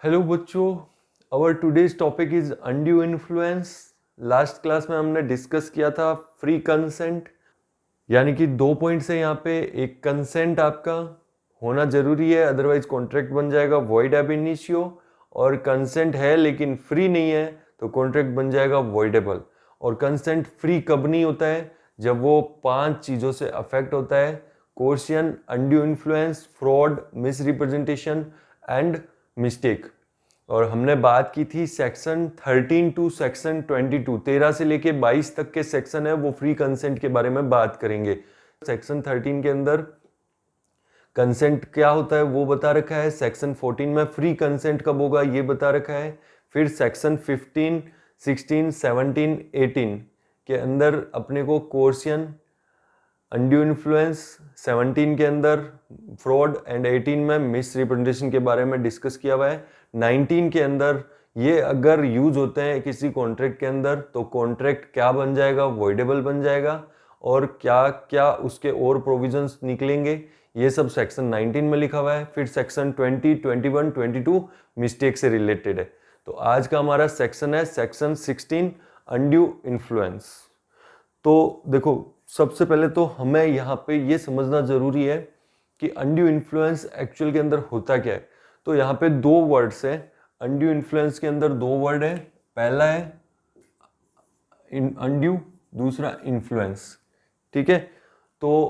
Hello बच्चों, our today's topic is undue influence. Last class में हमने डिस्कस किया था फ्री कंसेंट, यानी कि 2 पॉइंट्स है यहाँ पे। एक, कंसेंट आपका होना जरूरी है, अदरवाइज कॉन्ट्रैक्ट बन जाएगा वॉइड एब इनिशियो, और कंसेंट है लेकिन फ्री नहीं है तो कॉन्ट्रैक्ट बन जाएगा वॉइडेबल। और कंसेंट फ्री कब नहीं होता है? जब वो 5 चीज़ों से अफेक्ट होता है: coercion, undue influence, fraud, miss representation and mistake. और हमने बात की थी सेक्शन 13 टू सेक्शन 22, 13 से लेके 22 तक के सेक्शन है वो फ्री कंसेंट के बारे में बात करेंगे। सेक्शन 13 के अंदर कंसेंट क्या होता है वो बता रखा है, सेक्शन 14 में फ्री कंसेंट कब होगा ये बता रखा है। फिर सेक्शन 15, 16, 17, 18 के अंदर अपने को कोर्शन, अनड्यू इन्फ्लुएंस, 17 के अंदर फ्रॉड एंड 18 में मिस रिप्रेजेंटेशन के बारे में डिस्कस किया हुआ है। 19 के अंदर ये अगर यूज होते हैं किसी कॉन्ट्रैक्ट के अंदर तो कॉन्ट्रैक्ट क्या बन जाएगा? वॉइडेबल बन जाएगा। और क्या क्या उसके और प्रोविजंस निकलेंगे ये सब सेक्शन 19 में लिखा हुआ है। फिर सेक्शन 20, 21, 22 मिस्टेक से रिलेटेड है। तो आज का हमारा सेक्शन है सेक्शन 16, अनड्यू इन्फ्लुएंस। तो देखो, सबसे पहले तो हमें यहाँ पे ये समझना जरूरी है कि अनड्यू इन्फ्लुएंस एक्चुअल के अंदर होता क्या है। तो यहाँ पे 2 वर्ड्स है अनड्यू इन्फ्लुएंस के अंदर, 2 वर्ड है। पहला है अनड्यू, दूसरा इन्फ्लुएंस। ठीक है, तो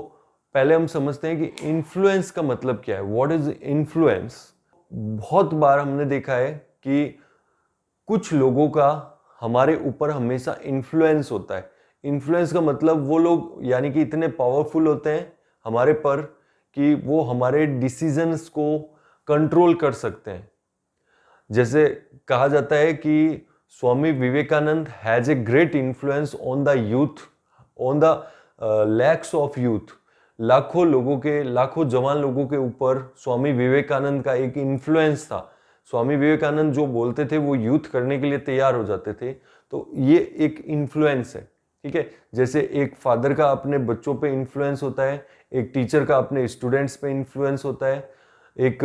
पहले हम समझते हैं कि इन्फ्लुएंस का मतलब क्या है। What is influence? बहुत बार हमने देखा है कि कुछ लोगों का हमारे ऊपर हमेशा इन्फ्लुएंस होता है। इन्फ्लुएंस का मतलब वो लोग यानी कि इतने पावरफुल होते हैं हमारे पर कि वो हमारे डिसीजंस को कंट्रोल कर सकते हैं। जैसे कहा जाता है कि Swami Vivekananda has a great influence on the youth, on the lakhs of youth. लाखों लोगों के, लाखों जवान लोगों के ऊपर स्वामी विवेकानंद का एक इन्फ्लुएंस था। स्वामी विवेकानंद जो बोलते थे वो यूथ करने के लिए तैयार हो जाते थे। तो ये एक इन्फ्लुएंस है। ठीक है, जैसे एक फादर का अपने बच्चों पे इन्फ्लुएंस होता है, एक टीचर का अपने स्टूडेंट्स पे इन्फ्लुएंस होता है, एक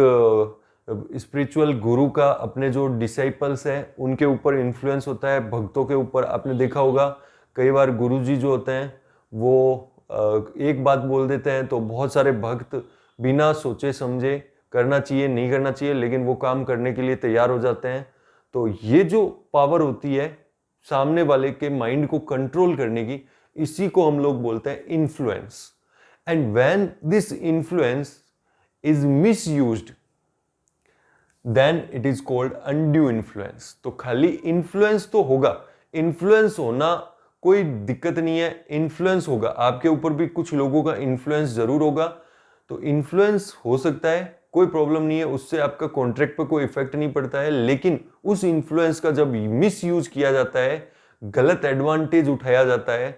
स्पिरिचुअल गुरु का अपने जो डिसाइपल्स हैं उनके ऊपर इन्फ्लुएंस होता है, भक्तों के ऊपर। आपने देखा होगा कई बार गुरुजी जो होते हैं वो एक बात बोल देते हैं तो बहुत सारे भक्त बिना सोचे समझे, करना चाहिए नहीं करना चाहिए, लेकिन वो काम करने के लिए तैयार हो जाते हैं। तो ये जो पावर होती है सामने वाले के माइंड को कंट्रोल करने की, इसी को हम लोग बोलते हैं influence. And when this influence is misused then it is called undue influence. तो खाली इन्फ्लुएंस तो होगा, इन्फ्लुएंस होना कोई दिक्कत नहीं है, इन्फ्लुएंस होगा, आपके ऊपर भी कुछ लोगों का इन्फ्लुएंस जरूर होगा। तो इन्फ्लुएंस हो सकता है, कोई प्रॉब्लम नहीं है, उससे आपका कॉन्ट्रैक्ट पर कोई इफेक्ट नहीं पड़ता है। लेकिन उस इन्फ्लुएंस का जब मिस यूज किया जाता है, गलत एडवांटेज उठाया जाता है,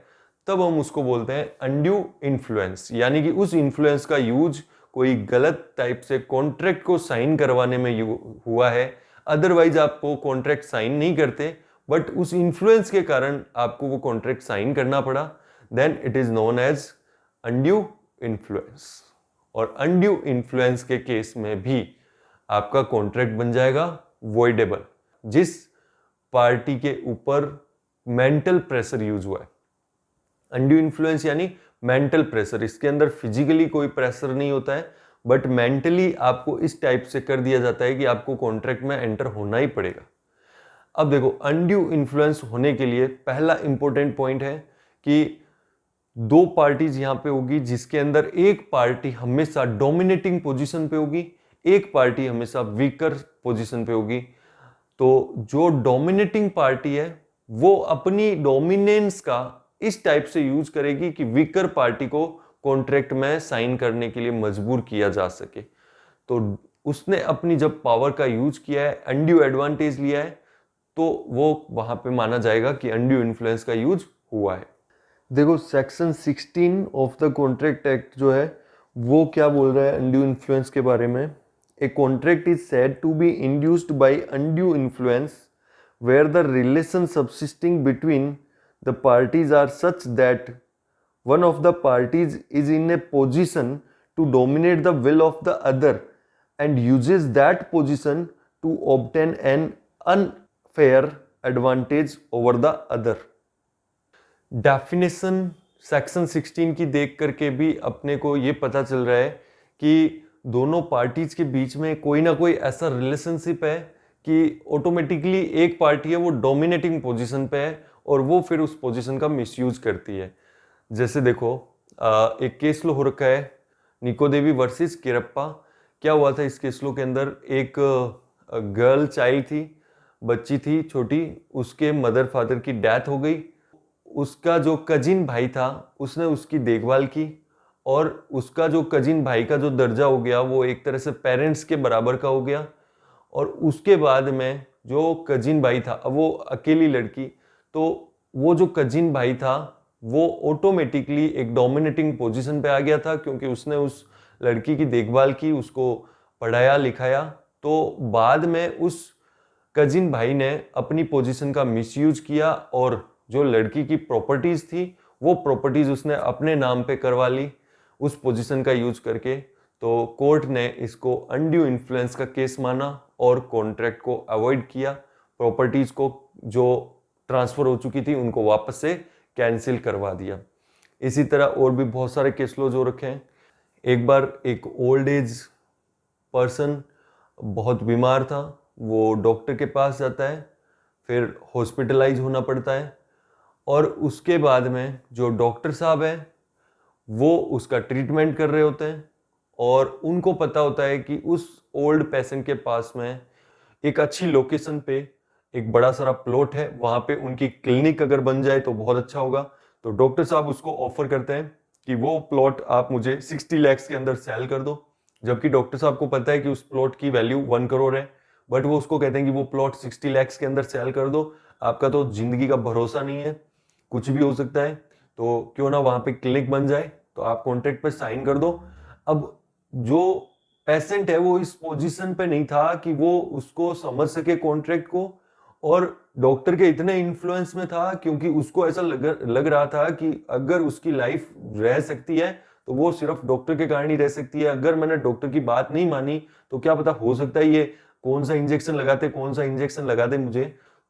तब हम उसको बोलते हैं अनड्यू इन्फ्लुएंस। यानी कि उस इन्फ्लुएंस का यूज कोई गलत टाइप से कॉन्ट्रैक्ट को साइन करवाने में हुआ है। अदरवाइज आपको कॉन्ट्रैक्ट साइन नहीं करते, बट उस इन्फ्लुएंस के कारण आपको वो कॉन्ट्रैक्ट साइन करना पड़ा, then it is known as undue influence. और अनड्यू इन्फ्लुएंस के केस में भी आपका कॉन्ट्रैक्ट बन जाएगा वॉइडेबल, जिस पार्टी के ऊपर मेंटल प्रेशर यूज हुआ है। अनड्यू इन्फ्लुएंस यानी मेंटल प्रेशर, इसके अंदर फिजिकली कोई प्रेशर नहीं होता है, बट मेंटली आपको इस टाइप से कर दिया जाता है कि आपको कॉन्ट्रैक्ट में एंटर होना ही पड़ेगा। अब देखो, अनड्यू इन्फ्लुएंस होने के लिए पहला इंपॉर्टेंट पॉइंट है कि 2 पार्टीज यहां पे होगी, जिसके अंदर एक पार्टी हमेशा डोमिनेटिंग पोजीशन पे होगी, एक पार्टी हमेशा वीकर पोजीशन पे होगी। तो जो डोमिनेटिंग पार्टी है वो अपनी डोमिनेंस का इस टाइप से यूज करेगी कि वीकर पार्टी को कॉन्ट्रैक्ट में साइन करने के लिए मजबूर किया जा सके। तो उसने अपनी जब पावर का यूज किया है, अनड्यू एडवांटेज लिया है, तो वो वहां पे माना जाएगा कि अनड्यू इन्फ्लुएंस का यूज हुआ है। देखो, section 16 of the contract act जो है वो क्या बोल रहा है अनड्यू इन्फ्लुएंस के बारे में। A contract is said to be induced by undue influence where the relation subsisting between the parties are such that one of the parties is in a position to dominate the will of the other and uses that position to obtain an unfair advantage over the other. Definition section 16 की देख करके भी अपने को ये पता चल रहा है कि दोनों पार्टीज के बीच में कोई ना कोई ऐसा रिलेशनशिप है कि ऑटोमेटिकली एक पार्टी है वो डोमिनेटिंग पोजीशन पे है और वो फिर उस पोजीशन का मिसयूज करती है। जैसे देखो एक केस लो हो रखा है निको देवी वर्सेस किरप्पा। क्या हुआ था इस केस लो के अंदर, एक गर्ल चाइल्ड थी, बच्ची थी छोटी, उसके मदर फादर की डेथ हो गई। उसका जो कजिन भाई था उसने उसकी देखभाल की और उसका जो कजिन भाई का जो दर्जा हो गया वो एक तरह से पेरेंट्स के बराबर का हो गया। और उसके बाद में जो कजिन भाई था, अब वो अकेली लड़की, तो वो जो कजिन भाई था वो ऑटोमेटिकली एक डोमिनेटिंग पोजीशन पे आ गया था क्योंकि उसने उस लड़की की देखभाल की, उसको पढ़ाया लिखाया। तो बाद में उस कजिन भाई ने अपनी पोजीशन का मिसयूज किया और जो लड़की की प्रॉपर्टीज थी वो प्रॉपर्टीज उसने अपने नाम पे करवा ली उस पोजीशन का यूज करके। तो कोर्ट ने इसको अनड्यू इन्फ्लुएंस का केस माना और कॉन्ट्रैक्ट को अवॉइड किया, प्रॉपर्टीज को जो ट्रांसफर हो चुकी थी उनको वापस से कैंसिल करवा दिया। इसी तरह और भी बहुत सारे केस लॉज हो रखे हैं। एक बार एक ओल्ड एज पर्सन बहुत बीमार था, वो डॉक्टर के पास जाता है, फिर हॉस्पिटलाइज होना पड़ता है और उसके बाद में जो डॉक्टर साहब हैं वो उसका ट्रीटमेंट कर रहे होते हैं और उनको पता होता है कि उस ओल्ड पेशेंट के पास में एक अच्छी लोकेशन पे एक बड़ा सारा प्लॉट है, वहां पे उनकी क्लिनिक अगर बन जाए तो बहुत अच्छा होगा। तो डॉक्टर साहब उसको ऑफर करते हैं कि वो प्लॉट आप मुझे 60 लाख के अंदर सेल कर दो, जबकि डॉक्टर साहब को पता है कि उस प्लॉट की वैल्यू 1 करोड़ है। बट वो उसको कहते हैं कि वो प्लॉट 60 लाख के अंदर सेल कर दो, आपका तो जिंदगी का भरोसा नहीं है, कुछ भी हो सकता है, तो क्यों ना वहां पे क्लिनिक बन जाए, तो आप कॉन्ट्रैक्ट पे साइन कर दो। अब जो पेशेंट है वो इस पोजीशन पे नहीं था कि वो उसको समझ सके कॉन्ट्रैक्ट को, और डॉक्टर के इतने इन्फ्लुएंस में था क्योंकि उसको ऐसा लग रहा था कि अगर उसकी लाइफ रह सकती है तो वो सिर्फ डॉक्टर के कारण ही रह सकती है। अगर मैंने डॉक्टर की बात नहीं मानी तो क्या पता, हो सकता है ये कौन सा इंजेक्शन लगा दे मुझे।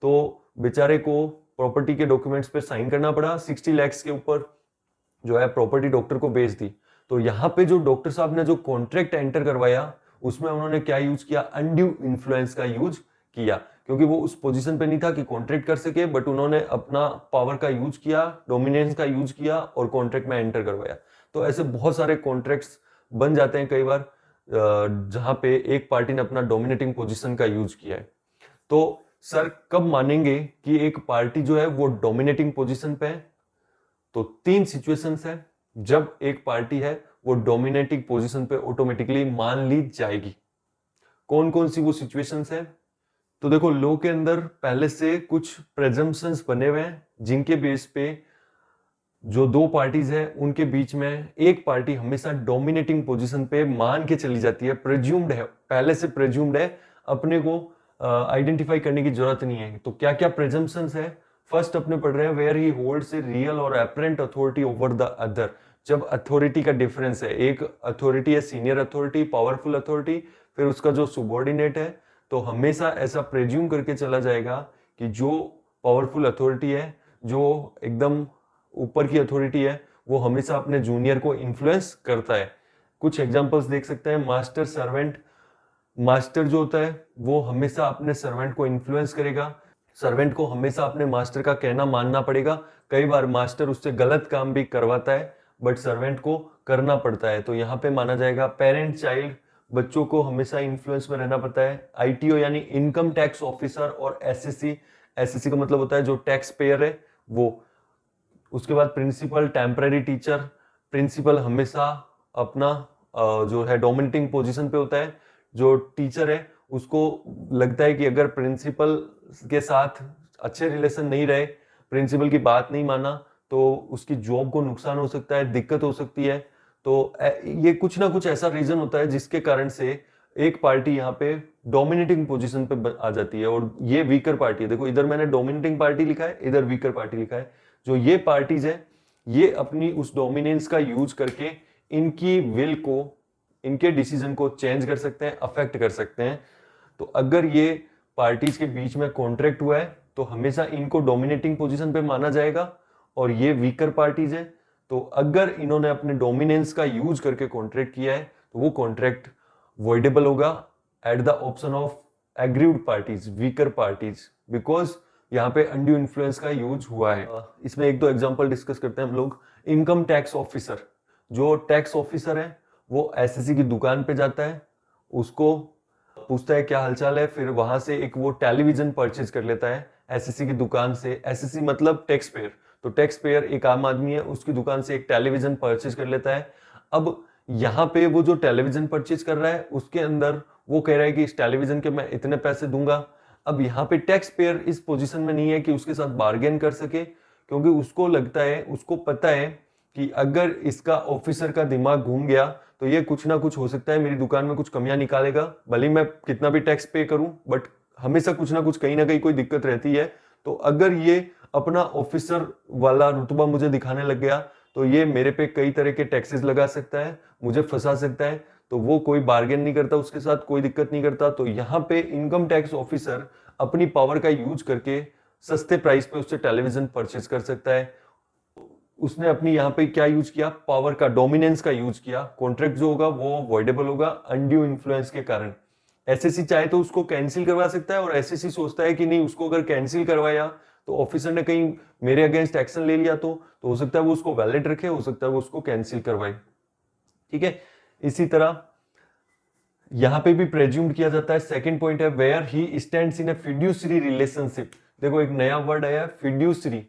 तो बेचारे को प्रॉपर्टी के डॉक्यूमेंट्स पे साइन करना पड़ा, 60 लाख के ऊपर जो है प्रॉपर्टी डॉक्टर को बेच दी। तो यहाँ पे जो डॉक्टर साहब ने जो कॉन्ट्रैक्ट एंटर करवाया उसमें उन्होंने क्या यूज किया, अनड्यू इन्फ्लुएंस का यूज किया, क्योंकि वो उस पोजीशन पे नहीं था कि कॉन्ट्रैक्ट कर सके, बट उन्होंने अपना पावर का यूज किया, डोमिनेंस का यूज किया और कॉन्ट्रैक्ट में एंटर करवाया। तो ऐसे बहुत सारे कॉन्ट्रैक्ट्स बन जाते हैं कई बार जहां पे एक पार्टी ने अपना डोमिनेटिंग पोजीशन का यूज किया है। तो सर कब मानेंगे कि एक पार्टी जो है वो डोमिनेटिंग पोजीशन पे है? तो 3 सिचुएशंस है जब एक पार्टी है वो डोमिनेटिंग पोजीशन पे ऑटोमेटिकली मान ली जाएगी। कौन कौन सी वो सिचुएशंस है? तो देखो, लॉ के अंदर पहले से कुछ प्रेजम्पशंस बने हुए हैं जिनके बेस पे जो दो पार्टीज है उनके बीच में एक पार्टी हमेशा डोमिनेटिंग पोजीशन पे मान के चली जाती है, प्रेज्यूम्ड है, पहले से प्रेज्यूम्ड है, अपने को आइडेंटिफाई करने की जरूरत नहीं है। तो क्या क्या प्रेजम्पशंस है? फर्स्ट अपने पढ़ रहे हैं where he holds a real और apparent authority over the other. जब अथॉरिटी का डिफरेंस है, एक अथॉरिटी है सीनियर अथॉरिटी, पावरफुल अथॉरिटी, फिर उसका जो सुबॉर्डिनेट है, तो हमेशा ऐसा प्रेज्यूम करके चला जाएगा कि जो पावरफुल अथॉरिटी है, जो एकदम ऊपर की अथॉरिटी है, वो हमेशा अपने जूनियर को इन्फ्लुएंस करता है। कुछ एग्जांपल्स देख सकते हैं, मास्टर सर्वेंट। मास्टर जो होता है वो हमेशा अपने सर्वेंट को इन्फ्लुएंस करेगा, सर्वेंट को हमेशा अपने मास्टर का कहना मानना पड़ेगा। कई बार मास्टर उससे गलत काम भी करवाता है बट सर्वेंट को करना पड़ता है, तो यहाँ पे माना जाएगा। पेरेंट चाइल्ड, बच्चों को हमेशा इन्फ्लुएंस में रहना पड़ता है। आईटीओ यानी इनकम टैक्स ऑफिसर और एसएससी, एसएससी का मतलब होता है जो टैक्स पेयर है वो। उसके बाद प्रिंसिपल, टेम्पररी टीचर। प्रिंसिपल हमेशा अपना जो है डोमिनेटिंग पोजीशन पे होता है। जो टीचर है उसको लगता है कि अगर प्रिंसिपल के साथ अच्छे रिलेशन नहीं रहे, प्रिंसिपल की बात नहीं माना, तो उसकी जॉब को नुकसान हो सकता है, दिक्कत हो सकती है। तो ये कुछ ना कुछ ऐसा रीजन होता है जिसके कारण से एक पार्टी यहाँ पे डोमिनेटिंग पोजीशन पे आ जाती है और ये वीकर पार्टी है। देखो, इधर मैंने डोमिनेटिंग पार्टी लिखा है, इधर वीकर पार्टी लिखा है। जो ये पार्टीज है ये अपनी उस डोमिनेंस का यूज करके इनकी विल को, इनके डिसीजन को चेंज कर सकते हैं, अफेक्ट कर सकते हैं। तो अगर ये पार्टीज के बीच में कॉन्ट्रैक्ट हुआ है तो हमेशा इनको डोमिनेटिंग पोजीशन पे माना जाएगा, और ये वीकर पार्टीज है तो अगर इन्होंने अपने डोमिनेंस का यूज करके कॉन्ट्रैक्ट किया है तो वो कॉन्ट्रैक्ट वॉइडेबल होगा at the option of aggrieved parties, weaker parties, because यहाँ पे अनड्यू इन्फ्लुएंस का यूज हुआ है। इसमें एक दो एग्जांपल डिस्कस करते हैं हम लोग। इनकम टैक्स ऑफिसर, जो टैक्स ऑफिसर है वो एसएससी की दुकान पे जाता है, उसको पूछता है क्या हालचाल है, फिर वहां से एक वो टेलीविजन परचेज कर लेता है एसएससी की दुकान से। एसएससी मतलब टैक्स पेयर, तो टैक्स पेयर एक आम आदमी है, उसकी दुकान से एक टेलीविजन परचेज कर लेता है। अब यहाँ पे वो जो टेलीविजन परचेज कर रहा है उसके अंदर वो कह रहा है कि इस टेलीविजन के मैं इतने पैसे दूंगा। अब यहाँ पे टैक्स पेयर इस पोजीशन में नहीं है कि उसके साथ बार्गेन कर सके, क्योंकि उसको लगता है, उसको पता है कि अगर इसका ऑफिसर का दिमाग घूम गया तो ये कुछ ना कुछ हो सकता है, मेरी दुकान में कुछ कमियां निकालेगा, भले मैं कितना भी टैक्स पे करूं बट हमेशा कुछ ना कुछ कहीं ना कहीं कोई दिक्कत रहती है। तो अगर ये अपना ऑफिसर वाला रुतबा मुझे दिखाने लग गया तो ये मेरे पे कई तरह के टैक्सेस लगा सकता है, मुझे फंसा सकता है, तो वो कोई बार्गेन नहीं करता, उसके साथ कोई दिक्कत नहीं करता। तो यहाँ पे इनकम टैक्स ऑफिसर अपनी पावर का यूज करके सस्ते प्राइस पे उससे टेलीविजन परचेज कर सकता है। उसने अपनी यहाँ पे क्या यूज किया, पावर का, डोमिनेंस का यूज किया। कॉन्ट्रैक्ट जो होगा वो अवॉइडेबल होगा अनड्यू इन्फ्लुएंस के कारण। एसएससी चाहे तो उसको कैंसिल करवा सकता है, और एसएससी सोचता है कि नहीं, उसको अगर कैंसिल करवाया तो ऑफिसर ने कहीं मेरे अगेंस्ट एक्शन ले लिया तो हो सकता है वो उसको वैलिड रखे, हो सकता है वो उसको कैंसिल करवाए। ठीक है, इसी तरह यहां पे भी प्रेज्यूम्ड किया जाता है। सेकंड पॉइंट है where he stands in a fiduciary relationship. देखो एक नया वर्ड आया, fiduciary.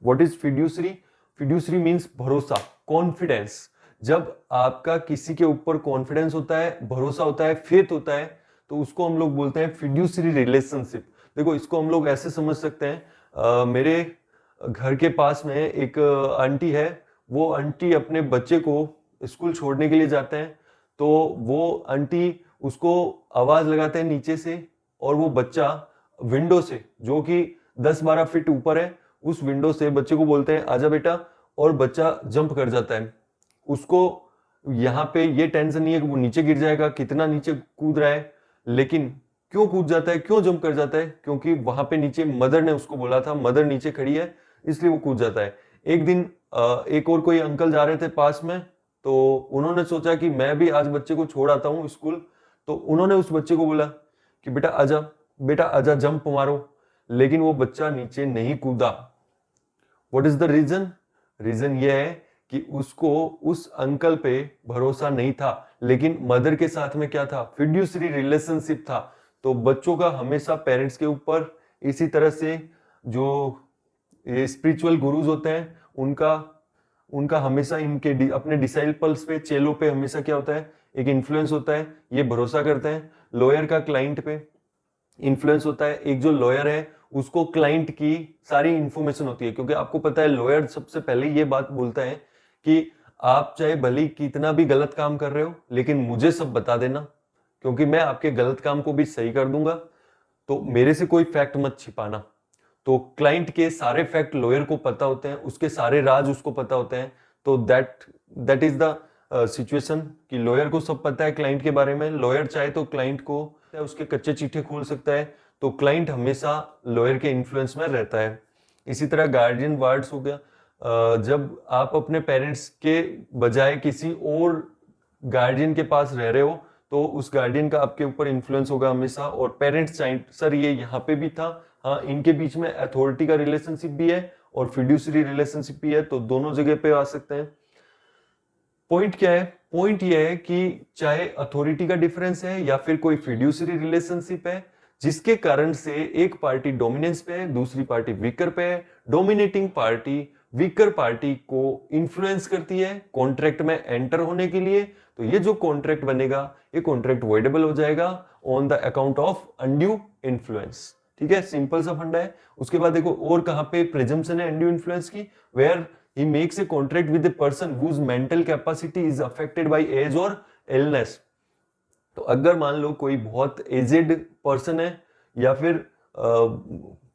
What is fiduciary? Fiduciary means भरोसा, कॉन्फिडेंस। जब आपका किसी के ऊपर कॉन्फिडेंस होता है, भरोसा होता है, फेथ होता है, तो उसको हम लोग बोलते हैं फिड्यूसरी रिलेशनशिप। देखो इसको हम लोग ऐसे समझ सकते हैं, मेरे घर के पास में एक आंटी है, वो आंटी अपने बच्चे को स्कूल छोड़ने के लिए जाते हैं, तो वो आंटी उसको आवाज लगाते हैं नीचे से, और वो बच्चा विंडो से, जो कि 10-12 फीट ऊपर है, उस विंडो से बच्चे को बोलते हैं आजा बेटा, और बच्चा जंप कर जाता है। उसको यहाँ पे ये टेंशन नहीं है कि वो नीचे गिर जाएगा, कितना नीचे कूद रहा है, लेकिन क्यों कूद जाता है, क्यों जंप कर जाता है? क्योंकि वहां पे नीचे मदर ने उसको बोला था, मदर नीचे खड़ी है, इसलिए वो कूद जाता है। एक दिन एक और कोई अंकल जा रहे थे पास में, तो उन्होंने सोचा कि मैं भी आज बच्चे को छोड़ आता हूँ स्कूल, तो उन्होंने उस बच्चे को बोला कि बेटा आजा जंप मारो, लेकिन वो बच्चा नीचे नहीं कूदा। What is the reason? Reason ये है कि उसको उस अंकल पे भरोसा नहीं था, लेकिन मदर के साथ में क्या था, फिड्यूसरी रिलेशनशिप था। तो बच्चों का हमेशा पेरेंट्स के ऊपर, इसी तरह से जो स्पिरिचुअल गुरुज होते हैं उनका हमेशा इनके अपने डिसाइपल्स पे, चेलों पे हमेशा क्या होता है, एक इन्फ्लुएंस होता है, ये भरोसा करते हैं। लॉयर का क्लाइंट पे इन्फ्लुएंस होता है, एक जो लॉयर है उसको क्लाइंट की सारी इंफॉर्मेशन होती है, क्योंकि आपको पता है लॉयर सबसे पहले ये बात बोलता है कि आप चाहे भले कितना भी गलत काम कर रहे हो, लेकिन मुझे सब बता देना, क्योंकि मैं आपके गलत काम को भी सही कर दूंगा, तो मेरे से कोई फैक्ट मत छिपाना। तो क्लाइंट के सारे फैक्ट लॉयर को पता होते हैं, उसके सारे राज उसको पता होते हैं। तो दैट इज द सिचुएशन कि लॉयर को सब पता है क्लाइंट के बारे में। लॉयर चाहे तो क्लाइंट को उसके कच्चे चीटे खोल सकता है, तो क्लाइंट हमेशा लॉयर के इन्फ्लुएंस में रहता है। इसी तरह गार्डियन वार्ड्स हो गया, जब आप अपने पेरेंट्स के बजाय किसी और गार्डियन के पास रह रहे हो, तो उस गार्डियन का आपके ऊपर इन्फ्लुएंस होगा हमेशा। और पेरेंट्स चाहे, सर ये यहाँ पे भी था, हाँ इनके बीच में अथॉरिटी का रिलेशनशिप भी है और फिड्यूसरी रिलेशनशिप भी है, तो दोनों जगह पे आ सकते हैं। पॉइंट क्या है? पॉइंट ये है कि चाहे अथॉरिटी का डिफरेंस है या फिर कोई फिड्यूसरी रिलेशनशिप है, जिसके कारण से एक पार्टी डोमिनेंस पे है, दूसरी पार्टी वीकर पे है, डोमिनेटिंग पार्टी वीकर पार्टी को इन्फ्लुएंस करती है कॉन्ट्रैक्ट में एंटर होने के लिए, तो ये जो कॉन्ट्रैक्ट बनेगा ये कॉन्ट्रैक्ट वॉइडेबल हो जाएगा on the account of undue influence. ठीक है, सिंपल सा फंडा है। उसके बाद देखो और कहां पे प्रेजम्पशन है अनड्यू इन्फ्लुएंस की, where he makes a contract with a person whose mental capacity is affected by age or illness। तो अगर मान लो कोई बहुत एजेड पर्सन है या फिर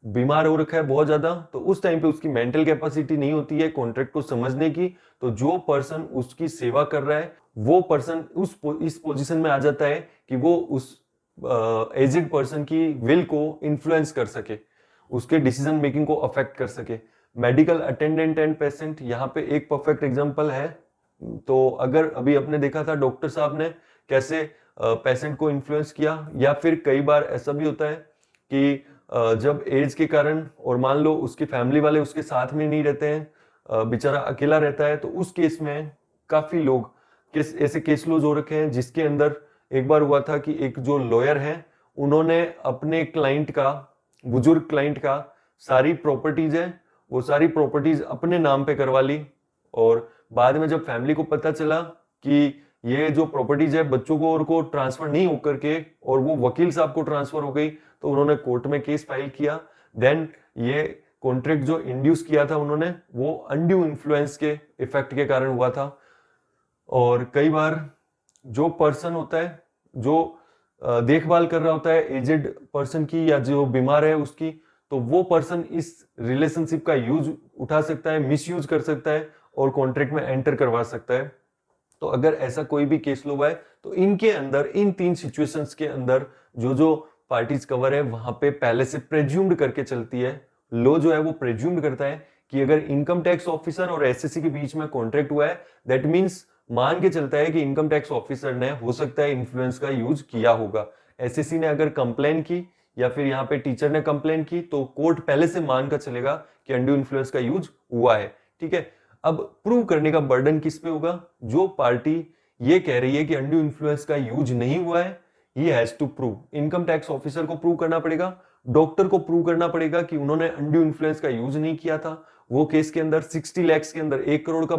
बीमार हो रखा है बहुत ज्यादा, तो उस टाइम पे उसकी मेंटल कैपेसिटी नहीं होती है कॉन्ट्रैक्ट को समझने की, तो जो पर्सन उसकी सेवा कर रहा है वो पर्सन इस पोजीशन में आ जाता है कि वो उस एजिड पर्सन की विल को इन्फ्लुएंस कर सके, उसके डिसीजन मेकिंग को अफेक्ट कर सके। मेडिकल अटेंडेंट एंड पेशेंट यहाँ पे एक परफेक्ट एग्जांपल है। तो अगर अभी आपने देखा था डॉक्टर साहब ने कैसे पेशेंट को इन्फ्लुएंस किया, या फिर कई बार ऐसा भी होता है कि जब एज के कारण और मान लो उसकी फैमिली वाले उसके साथ में नहीं रहते हैं, बेचारा अकेला रहता है, तो उस केस में काफी लोग ऐसे केस क्लोज हो रखे हैं जिसके अंदर एक बार हुआ था कि एक जो लॉयर है उन्होंने अपने क्लाइंट का, बुजुर्ग क्लाइंट का सारी प्रॉपर्टीज है वो सारी प्रॉपर्टीज अपने नाम पे करवा ली, और बाद में जब फैमिली को पता चला कि ये जो प्रॉपर्टीज है बच्चों को और को ट्रांसफर नहीं होकर के और वो वकील साहब को ट्रांसफर हो गई, तो उन्होंने कोर्ट में केस फाइल किया। देन ये कॉन्ट्रैक्ट जो इंड्यूस किया था उन्होंने, वो अनड्यू इन्फ्लुएंस के इफेक्ट के कारण हुआ था। और कई बार जो पर्सन होता है, जो देखभाल कर रहा होता है एजेड पर्सन की या जो बीमार है उसकी, तो वो पर्सन इस रिलेशनशिप का यूज उठा सकता है, मिसयूज कर सकता है और कॉन्ट्रैक्ट में एंटर करवा सकता है। तो अगर ऐसा कोई भी केस लो है तो इनके अंदर, इन 3 सिचुएशंस के अंदर जो जो पार्टीज कवर है वहां पे पहले से प्रेज्यूम्ड करके चलती है। लो जो है वो प्रेज्यूम्ड करता है कि अगर इनकम टैक्स ऑफिसर और एसएससी के बीच में कॉन्ट्रैक्ट हुआ है, दैट मीन्स मान के चलता है कि इनकम टैक्स ऑफिसर ने हो सकता है इन्फ्लुएंस का यूज किया होगा। एसएससी ने अगर कंप्लेन की या फिर यहाँ पे टीचर ने कंप्लेन की तो कोर्ट पहले से मान कर चलेगा कि अनड्यू इन्फ्लुएंस का यूज हुआ है। ठीक है, अब प्रूव करने का बर्डन किस पे होगा? जो पार्टी ये कह रही है कि अनड्यू इन्फ्लुएंस का यूज नहीं हुआ है, he has to prove. Income tax officer को प्रूव करना पड़ेगा, डॉक्टर को प्रूव करना पड़ेगा कि उन्होंने अनड्यू इन्फ्लुएंस का यूज नहीं किया था। वो केस के अंदर 60 लाख के अंदर 1 करोड़ का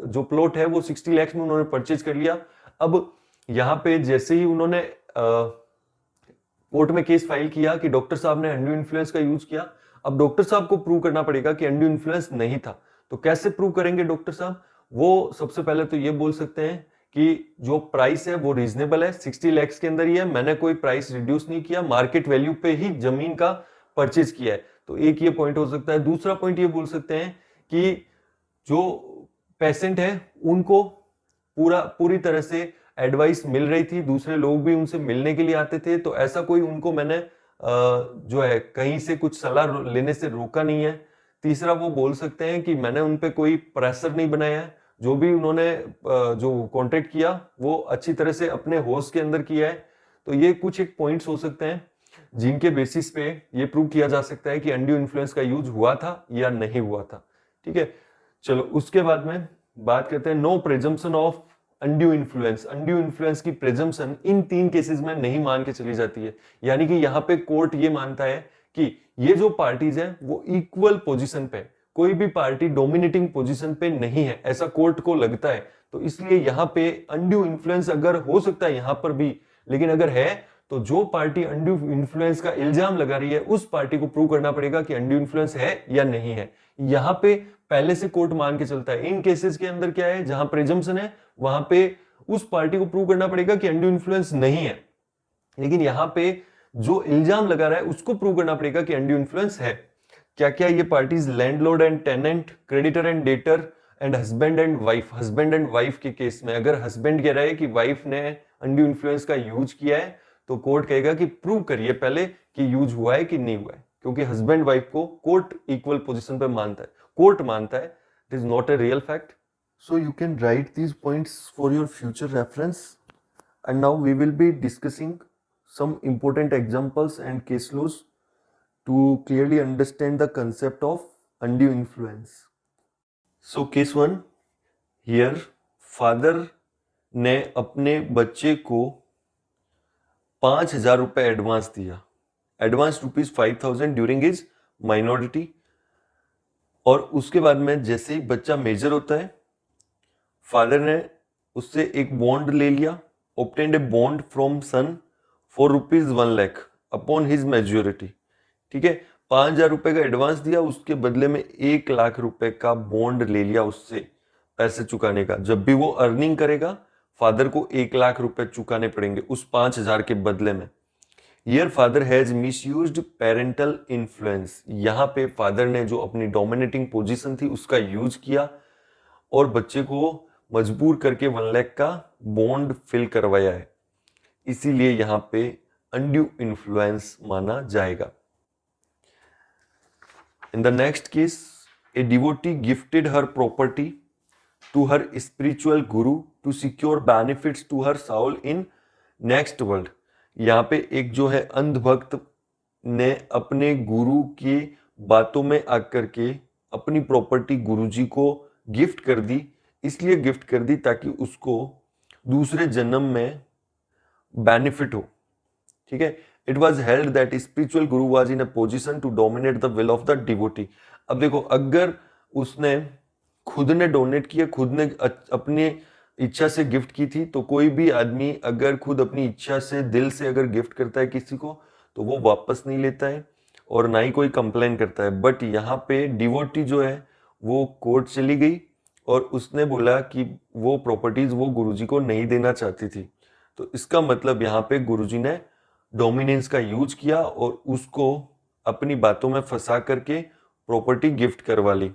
जो प्लॉट है वो 60 लाख में उन्होंने परचेज कर लिया। अब यहाँ पे जैसे ही उन्होंने कोर्ट में केस फाइल किया कि डॉक्टर साहब ने अनड्यू इन्फ्लुएंस का यूज किया, अब डॉक्टर साहब को प्रूव करना पड़ेगा कि अनड्यू इन्फ्लुएंस नहीं था। तो कैसे प्रूव करेंगे डॉक्टर साहब? वो सबसे पहले तो ये बोल सकते हैं कि जो प्राइस है वो रीजनेबल है, 60 लाख के अंदर ही है, मैंने कोई प्राइस रिड्यूस नहीं किया, मार्केट वैल्यू पे ही जमीन का परचेज किया है। तो एक ये पॉइंट हो सकता है। दूसरा पॉइंट ये बोल सकते हैं कि जो पेशेंट है उनको पूरी तरह से एडवाइस मिल रही थी, दूसरे लोग भी उनसे मिलने के लिए आते थे, तो ऐसा कोई उनको मैंने जो है कहीं से कुछ सलाह लेने से रोका नहीं है। तीसरा वो बोल सकते हैं कि मैंने उन पे कोई प्रेशर नहीं बनाया है, जो भी उन्होंने जो कॉन्ट्रैक्ट किया वो अच्छी तरह से अपने होश के अंदर किया है। तो ये कुछ एक पॉइंट्स हो सकते हैं जिनके बेसिस पे ये प्रूव किया जा सकता है कि अनड्यू इन्फ्लुएंस का यूज हुआ था या नहीं हुआ था। ठीक है, चलो उसके बाद में बात करते हैं no presumption of undue influence. Undue influence की प्रेजम्पशन इन 3 केसेस में नहीं मान के चली जाती है। यानी कि यहाँ पे कोर्ट ये मानता है कि ये जो पार्टीज है वो इक्वल पोजीशन पे, कोई भी पार्टी डोमिनेटिंग पोजीशन पे नहीं है, ऐसा कोर्ट को लगता है। तो इसलिए यहाँ पे अनड्यू इन्फ्लुएंस अगर हो सकता है यहाँ पर भी, लेकिन अगर है तो जो पार्टी अनड्यू इन्फ्लुएंस का इल्जाम लगा रही है उस पार्टी को प्रूव करना पड़ेगा कि अनड्यू इन्फ्लुएंस है या नहीं है। यहाँ पे पहले से कोर्ट मान के चलता है। इन केसेस के अंदर क्या है, जहां प्रेजम्पशन है वहां पे उस पार्टी को प्रूव करना पड़ेगा कि अनड्यू इन्फ्लुएंस नहीं है, लेकिन यहाँ पे जो इल्जाम लगा रहा है उसको प्रूव करना पड़ेगा कि अनड्यू इन्फ्लुएंस है। क्या क्या ये parties? Landlord and tenant, creditor and debtor and husband and wife. Husband and wife के केस में अगर हस्बैंड कह रहा है कि वाइफ ने अनड्यू इन्फ्लुएंस का यूज किया है, तो कोर्ट कहेगा कि प्रूव करिए पहले कि यूज हुआ है कि नहीं हुआ है, क्योंकि हस्बैंड वाइफ को कोर्ट इक्वल पोजीशन पे मानता है, कोर्ट मानता है। It is not a real fact. So you can write these points for your future reference. And now we will be discussing some important examples and case laws to clearly understand the concept of undue influence. So case 1, here father ने अपने बच्चे को 5,000 रुपए advance दिया, advance ₹5,000 during his minority. और उसके बाद में जैसे ही बच्चा मेजर होता है, फादर ने उससे एक बॉन्ड ले लिया, obtained a bond from son for ₹1 lakh upon his maturity। ठीक है, 5,000 रुपए का एडवांस दिया, उसके बदले में 1 लाख रुपए का बॉन्ड ले लिया उससे पैसे चुकाने का। जब भी वो अर्निंग करेगा फादर को 1 लाख रुपए चुकाने पड़ेंगे उस 5,000 के बदले में। Here father has misused parental influence। यहाँ पे फादर ने जो अपनी डोमिनेटिंग पोजीशन थी उसका यूज किया और बच्चे को मजबूर करके 1 लाख का बॉन्ड फिल करवाया है। इसीलिए यहाँ पे अनड्यू इन्फ्लुएंस माना जाएगा। In the next case, a devotee gifted her property to her spiritual guru to secure benefits to her soul in next world। यहाँ पे एक जो है अंध भक्त ने अपने गुरु की बातों में आकर के अपनी प्रॉपर्टी गुरुजी को गिफ्ट कर दी। इसलिए गिफ्ट कर दी ताकि उसको दूसरे जन्म में बेनिफिट हो। ठीक है, it was held that spiritual guru was in a position to dominate the will of the devotee. अब देखो, अगर उसने खुद ने डोनेट किया, खुद ने अपनी इच्छा से गिफ्ट की थी, तो कोई भी आदमी अगर खुद अपनी इच्छा से दिल से अगर गिफ्ट करता है किसी को तो वो वापस नहीं लेता है और ना ही कोई कंप्लेन करता है। बट यहाँ पे डिवोटी जो है वो कोर्ट चली गई और उसने बोला कि वो प्रॉपर्टीज वो गुरुजी को नहीं देना चाहती थी। तो इसका मतलब यहाँ पे गुरुजी ने डोमिनेंस का यूज किया और उसको अपनी बातों में फंसा करके प्रॉपर्टी गिफ्ट करवा ली।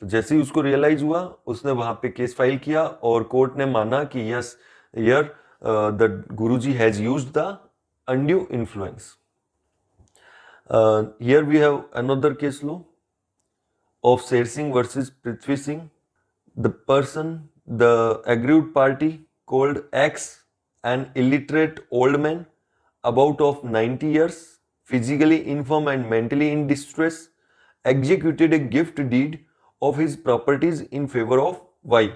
तो जैसे ही उसको रियलाइज हुआ, उसने वहां पे केस फाइल किया और कोर्ट ने माना कि yes, here the guruji has used the undue influence. Here we have another case law of Sher Singh versus Prithvi Singh. The person, the aggrieved party called X, an illiterate old man about of 90 years, physically infirm and mentally in distress, executed a gift deed of his properties in favor of Y,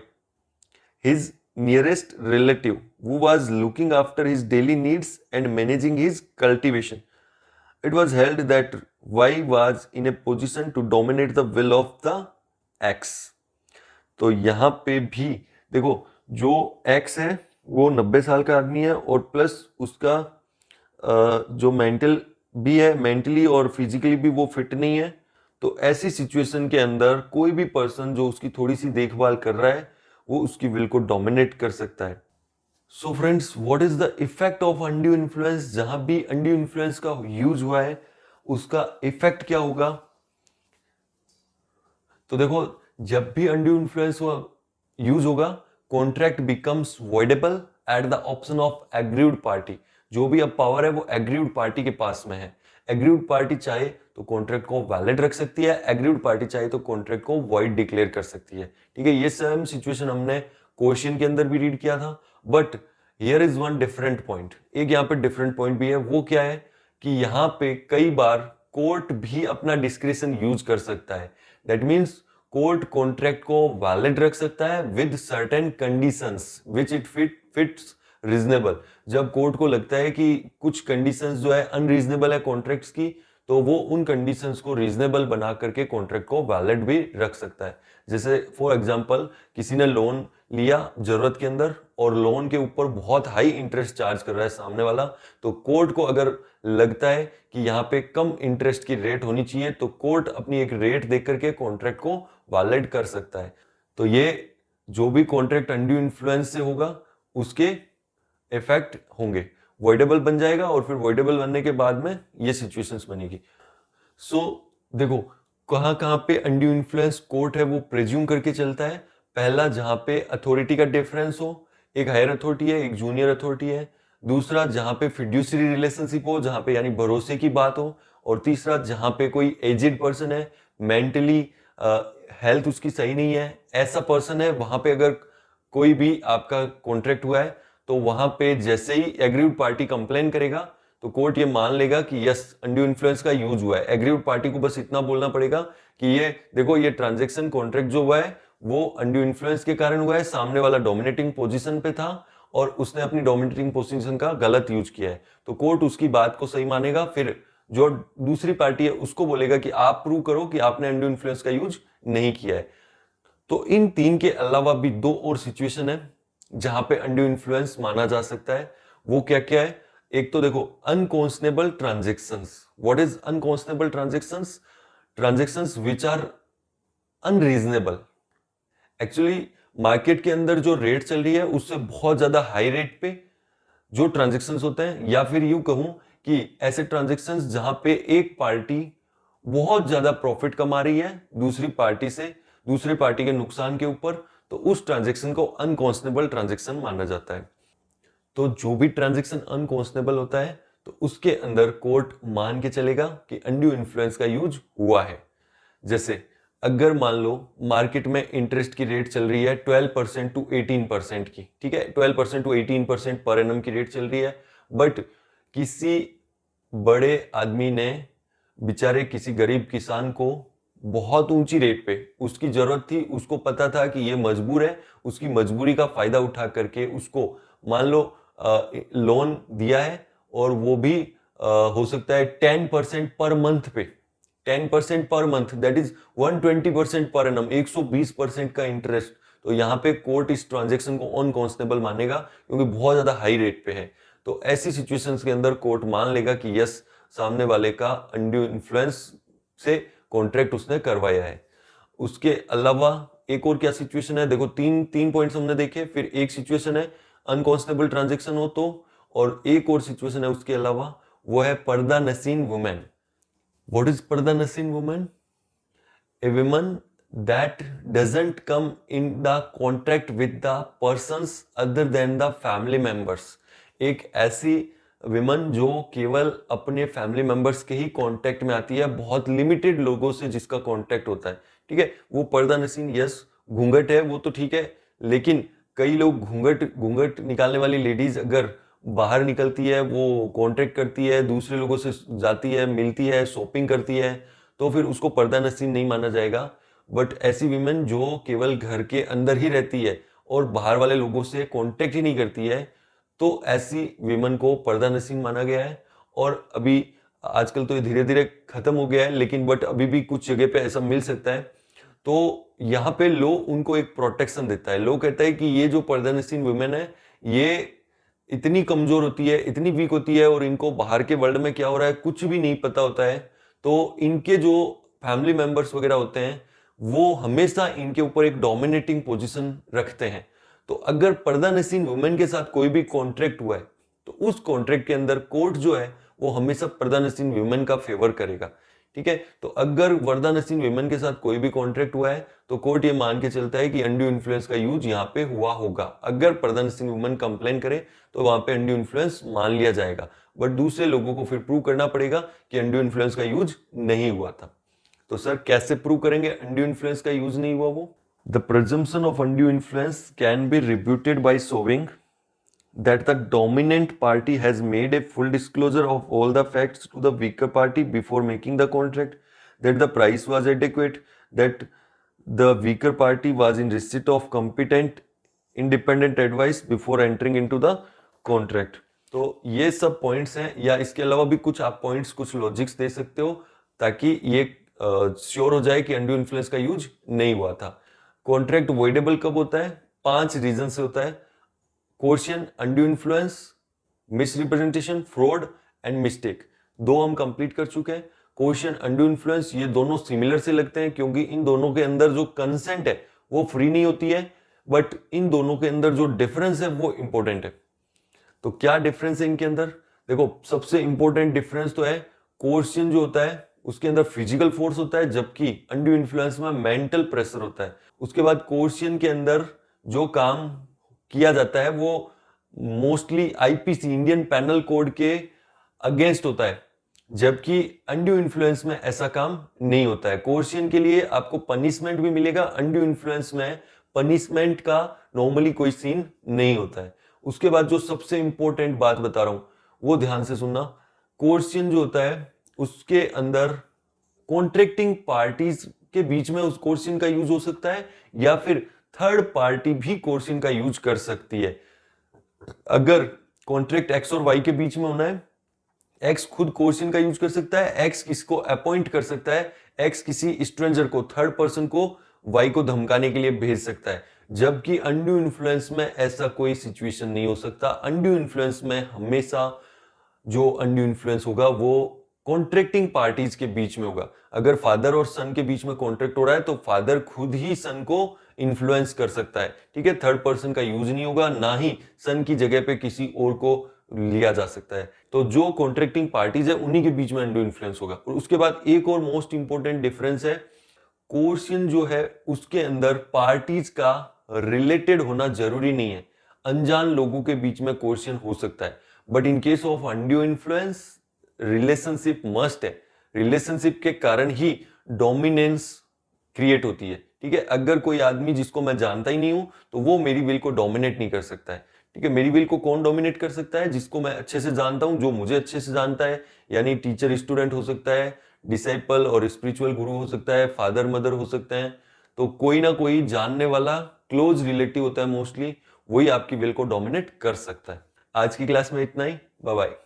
his nearest relative, who was looking after his daily needs and managing his cultivation. It was held that Y was in a position to dominate the will of the X। तो यहाँ पे भी देखो, जो X है वो 90 साल का आदमी है और प्लस उसका जो मेंटल भी है, मेंटली और फिजिकली भी वो फिट नहीं है। तो ऐसी सिचुएशन के अंदर कोई भी पर्सन जो उसकी थोड़ी सी देखभाल कर रहा है वो उसकी विल को डोमिनेट कर सकता है। So friends, what is the effect of undue influence? जहां भी अनड्यू इन्फ्लुएंस का यूज हुआ है उसका इफेक्ट क्या होगा? तो देखो, जब भी अनड्यू इन्फ्लुएंस यूज होगा, contract becomes voidable at the option of aggrieved party. जो भी अब पावर है वो एग्रीव्ड पार्टी के पास में है। एग्रीव्ड पार्टी चाहे तो कॉन्ट्रैक्ट को वैलिड रख सकती है, एग्रीव्ड पार्टी चाहे तो कॉन्ट्रैक्ट को वॉइड डिक्लेयर कर सकती है। ठीक है, ये सेम सिचुएशन हमने क्वेश्चन के अंदर भी रीड किया था। But here is one different point. एक यहाँ पे डिफरेंट पॉइंट भी है। वो क्या है कि यहाँ पे कई बार कोर्ट भी अपना डिस्क्रिशन यूज कर सकता है। दैट मीन्स कोर्ट कॉन्ट्रैक्ट को वैलिड रख सकता है with certain conditions which it fits reasonable. जब कोर्ट को लगता है कि कुछ कंडीशंस जो है अनरीजनेबल है कॉन्ट्रैक्ट्स की, तो वो उन कंडीशंस को रीजनेबल बना करके कॉन्ट्रैक्ट को वैलिड भी रख सकता है। जैसे फॉर एग्जांपल, किसी ने लोन लिया जरूरत के अंदर और लोन के ऊपर बहुत हाई इंटरेस्ट चार्ज कर रहा है सामने वाला, तो कोर्ट को अगर लगता है कि यहाँ पे कम इंटरेस्ट की रेट होनी चाहिए, तो कोर्ट अपनी एक रेट देख करके कॉन्ट्रैक्ट को वैलिड कर सकता है। तो ये जो भी कॉन्ट्रैक्ट अनड्यू इन्फ्लुएंस से होगा उसके इफेक्ट होंगे, वॉइडेबल बन जाएगा और फिर वॉइडेबल बनने के बाद में ये सिचुएशंस बनेगी। सो देखो, कहां पे अनड्यू इन्फ्लुएंस कोर्ट है वो प्रेज्यूम करके चलता है। पहला, जहां पे अथॉरिटी का डिफरेंस हो, एक हायर अथॉरिटी है, एक जूनियर अथॉरिटी है। दूसरा, जहां पे फिड्यूसरी रिलेशनशिप हो, जहां पे यानी भरोसे की बात हो। और तीसरा, जहां पे कोई एजेड पर्सन है, मेंटली हेल्थ उसकी सही नहीं है, ऐसा पर्सन है, वहां पे अगर कोई भी आपका कॉन्ट्रैक्ट हुआ है तो वहां पे जैसे ही एग्रीव्ड पार्टी कंप्लेन करेगा तो कोर्ट ये मान लेगा कि यस, अनड्यू इन्फ्लुएंस का यूज हुआ है। एग्रीव्ड पार्टी को बस इतना बोलना पड़ेगा कि ये देखो, ये ट्रांजैक्शन कॉन्ट्रैक्ट जो हुआ है वो अनड्यू इन्फ्लुएंस के कारण हुआ है, सामने वाला डोमिनेटिंग पोजीशन पे था और उसने अपनी डोमिनेटिंग पोजीशन का गलत यूज किया है। तो कोर्ट उसकी बात को सही मानेगा, फिर जो दूसरी पार्टी है उसको बोलेगा कि आप प्रूव करो कि आपने अनड्यू इन्फ्लुएंस का यूज नहीं किया है। तो इन तीन के अलावा भी दो और सिचुएशन है जहां पे अनड्यू इन्फ्लुएंस माना जा सकता है। वो क्या क्या है? एक तो देखो, unconscionable transactions. What is unconscionable transactions? Transactions which are unreasonable. Actually market के अंदर जो रेट चल रही है उससे बहुत ज्यादा हाई रेट पे जो ट्रांजैक्शंस होते हैं, या फिर यूं कहूं कि ऐसे ट्रांजैक्शंस जहां पे एक पार्टी बहुत ज्यादा प्रॉफिट कमा रही है दूसरी पार्टी से, दूसरी पार्टी के नुकसान के ऊपर, तो उस ट्रांजैक्शन को अनकॉन्शनेबल ट्रांजैक्शन माना जाता है। तो जो भी ट्रांजैक्शन अनकॉन्शनेबल होता है तो उसके अंदर कोर्ट मान के चलेगा कि अनड्यू इन्फ्लुएंस का यूज हुआ है। जैसे अगर मान लो मार्केट में इंटरेस्ट की रेट चल रही है 12% टू 18% की, ठीक है, 12% टू 18% पर एनम की रेट चल रही है, बट किसी बड़े आदमी ने बेचारे किसी गरीब किसान को बहुत ऊंची रेट पे, उसकी जरूरत थी, उसको पता था कि ये मजबूर है, उसकी मजबूरी का फायदा उठा करके उसको मान लो लोन दिया है, और वो भी हो सकता है 10% पर मंथ पे, 10% per month, that is 120% per annum, 120% का इंटरेस्ट। तो यहाँ पे कोर्ट इस ट्रांजेक्शन को अनकॉन्स्टेबल मानेगा क्योंकि बहुत ज्यादा हाई रेट पे है। तो ऐसी सिचुएशंस के अंदर कोर्ट मान लेगा कि यस, सामने वाले का अनड्यू इन्फ्लुएंस से कॉन्ट्रैक्ट उसने करवाया है। उसके अलावा एक और क्या सिचुएशन है, देखो तीन तीन पॉइंट्स हमने देखे, फिर एक सिचुएशन है अनकॉन्स्टेबल ट्रांजेक्शन हो तो, और एक और सिचुएशन है उसके अलावा, वो है पर्दा नसीन वुमेन। व्हाट इज पर्दा नसीन women? A woman that doesn't come in the contact with the persons other than the family members। एक ऐसी विमन जो केवल अपने फैमिली मेंबर्स के ही कांटेक्ट में आती है, बहुत लिमिटेड लोगों से जिसका कांटेक्ट होता है, ठीक है, वो पर्दा नसीन। यस, घूंघट है वो तो ठीक है, लेकिन कई लोग घूंघट घूंघट निकालने वाली लेडीज अगर बाहर निकलती है, वो कांटेक्ट करती है, दूसरे लोगों से जाती है, मिलती है, शॉपिंग करती है, तो फिर उसको पर्दा नसीन नहीं माना जाएगा। बट ऐसी विमेन जो केवल घर के अंदर ही रहती है और बाहर वाले लोगों से कांटेक्ट ही नहीं करती है, तो ऐसी विमेन को पर्दा नसीन माना गया है। और अभी आजकल तो ये धीरे धीरे खत्म हो गया है, लेकिन बट अभी भी कुछ जगह पे ऐसा मिल सकता है। तो यहाँ पे लो उनको एक प्रोटेक्शन देता है। लो कहता है कि ये जो पर्दा नसीन वुमेन है, ये इतनी कमजोर होती है, इतनी वीक होती है, और इनको बाहर के वर्ल्ड में क्या हो रहा है कुछ भी नहीं पता होता है, तो इनके जो फैमिली मेंबर्स वगैरह होते हैं वो हमेशा इनके ऊपर एक डोमिनेटिंग पोजीशन रखते हैं। तो अगर पर्दा नसीन वुमेन के साथ कोई भी कॉन्ट्रैक्ट हुआ है, तो उस कॉन्ट्रैक्ट के अंदर कोर्ट जो है वो हमेशा पर्दा नसीन वुमेन का फेवर करेगा, ठीक है। तो अगर पर्दा नसीन वुमेन के साथ कोई भी कॉन्ट्रैक्ट हुआ है, तो कोर्ट ये मान के चलता है कि अनड्यू इन्फ्लुएंस का यूज यहाँ पे हुआ होगा। अगर पर्दा नसीन वुमेन कंप्लेन करे तो वहां पे अनड्यू इन्फ्लुएंस मान लिया जाएगा, बट दूसरे लोगों को फिर प्रूव करना पड़ेगा कि अनड्यू इन्फ्लुएंस का यूज नहीं हुआ था। तो सर कैसे प्रूव करेंगे अनड्यू इन्फ्लुएंस का यूज नहीं हुआ वो? The presumption of undue influence can be rebutted by showing that the dominant party has made a full disclosure of all the facts to the weaker party before making the contract, that the price was adequate, that the weaker party was in receipt of competent independent advice before entering into the contract। तो ये सब points हैं, या इसके अलावा भी कुछ आप पॉइंट्स, कुछ लॉजिक्स दे सकते हो ताकि ये श्योर हो जाए कि अनड्यू इन्फ्लुएंस का यूज नहीं हुआ था। कॉन्ट्रैक्ट वॉइडेबल कब होता है? 5 रीजन से होता है: coercion, undue influence, misrepresentation, fraud and mistake. 2 हम कंप्लीट कर चुके हैं। कोर्शन, अनड्यू इन्फ्लुएंस, ये दोनों सिमिलर से लगते हैं क्योंकि इन दोनों के अंदर जो कंसेंट है वो फ्री नहीं होती है, बट इन दोनों के अंदर जो डिफरेंस है वो इंपॉर्टेंट है। तो क्या डिफरेंस है इनके अंदर? देखो, सबसे इंपॉर्टेंट डिफरेंस तो है कोर्शन जो होता है उसके अंदर फिजिकल फोर्स होता है, जबकि अनड्यू इन्फ्लुएंस में मेंटल प्रेशर होता है। उसके बाद कोर्शन के अंदर जो काम किया जाता है वो mostly IPC, Indian panel code के अगेंस्ट होता है, जबकि अनड्यू इन्फ्लुएंस में ऐसा काम नहीं होता है। कोर्शन के लिए आपको पनिशमेंट भी मिलेगा, अनड्यू इन्फ्लुएंस में पनिशमेंट का नॉर्मली कोई सीन नहीं होता है। उसके बाद जो सबसे इंपॉर्टेंट बात बता रहा हूं वो ध्यान से सुनना। कोर्शन जो होता है उसके अंदर कॉन्ट्रैक्टिंग पार्टीज के बीच में उस कोर्शन का यूज हो सकता है, या फिर थर्ड पार्टी भी कोर्शन का यूज कर सकती है। अगर कॉन्ट्रैक्ट एक्स और वाई के बीच में होना है, एक्स खुद कोर्शन का यूज कर सकता है, एक्स किसको अपॉइंट कर सकता है, एक्स किसी स्ट्रेंजर को, थर्ड पर्सन को वाई को धमकाने के लिए भेज सकता है। जबकि अनड्यू इन्फ्लुएंस में ऐसा कोई सिचुएशन नहीं हो सकता। अनड्यू इन्फ्लुएंस में हमेशा जो अनड्यू इन्फ्लुएंस होगा वो कॉन्ट्रैक्टिंग पार्टीज के बीच में होगा। अगर फादर और सन के बीच में कॉन्ट्रैक्ट हो रहा है तो फादर खुद ही सन को इन्फ्लुएंस कर सकता है, ठीक है, थर्ड पर्सन का यूज नहीं होगा, ना ही सन की जगह पे किसी और को लिया जा सकता है। तो जो कॉन्ट्रैक्टिंग पार्टीज है उन्हीं के बीच में अनड्यू इन्फ्लुएंस होगा। और उसके बाद एक और मोस्ट इंपॉर्टेंट डिफरेंस है, कोर्शन जो है उसके अंदर पार्टीज का रिलेटेड होना जरूरी नहीं है। अनजान लोगों के बीच में कोर्शन हो सकता है, but in case of undue influence relationship must है, रिलेशनशिप के कारण ही डोमिनेंस क्रिएट होती है। ठीक है, अगर कोई आदमी जिसको मैं जानता ही नहीं हूं तो वो मेरी विल को डोमिनेट नहीं कर सकता है। ठीक है, मेरी विल को कौन डोमिनेट कर सकता है? जिसको मैं अच्छे से जानता हूं, जो मुझे अच्छे से जानता है, यानी टीचर स्टूडेंट हो सकता है, डिसाइपल और स्पिरिचुअल गुरु हो सकता है, फादर मदर हो सकते हैं। तो कोई ना कोई जानने वाला क्लोज रिलेटिव होता है मोस्टली, वही आपकी विल को डोमिनेट कर सकता है। आज की क्लास में इतना ही, बाय बाय।